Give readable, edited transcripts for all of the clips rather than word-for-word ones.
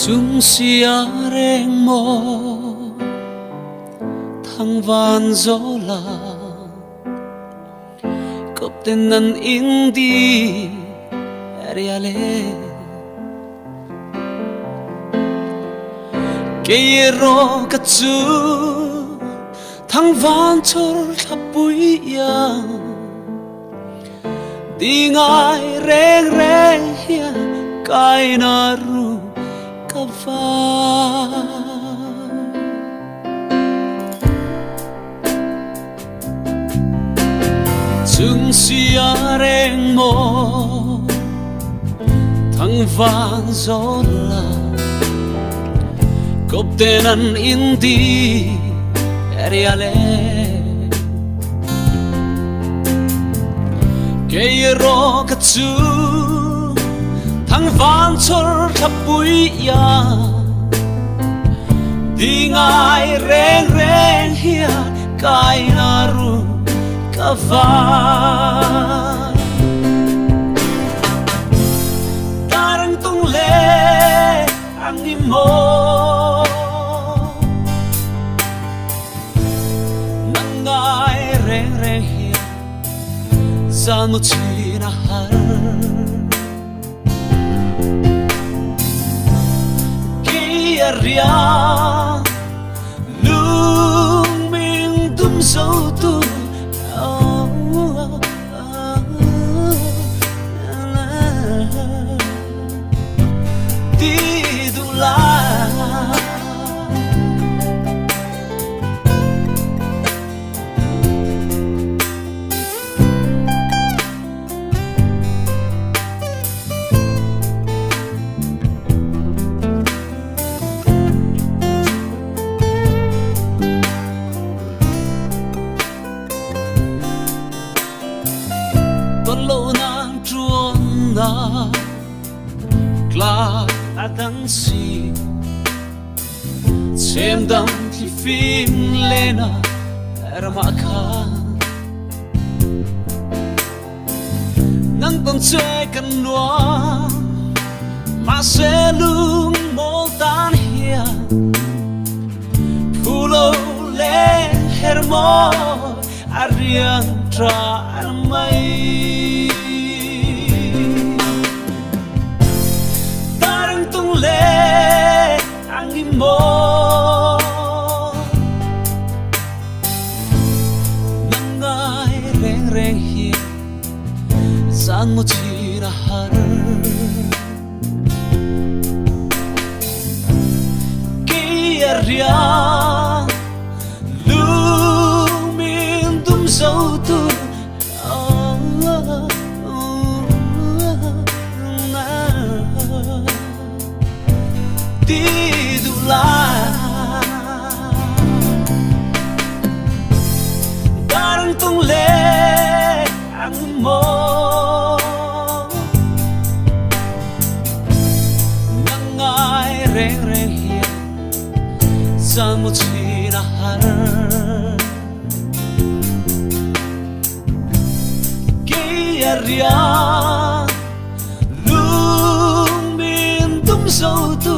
Chúng xia reng mò thăng van gió là cọp tên năn in đi reale cái ro cắt chú thăng van chor thắp bụi ya đi ngay reng reng ya cái naru chúng xia reng mò thăng vang gió là cọp tên ăn in đi reale cái ro cắt chú thăng vang chor thắp bụi ya đi ngay reng reng hia cái naru kavan tarang tung le ang imo nang ngay reng reng hia sa mo chinahal ria lung minh tum sâu tu đi du la lâu nang chuan na kla adang si xem đam thì phim lena erma kha nang tong che kan noa ma se lung mo tan hia pulo le hermo ariang tra mai le ang imo nangay reng reng hia saan mo tinahal kaya ria lumin tum sâu tu đi du la darang tung le ang mo nangay reng reng hia sa mo tinahal kaya ria lung min tum sâu tu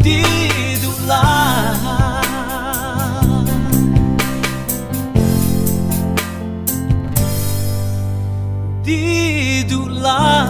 đi du la đi du la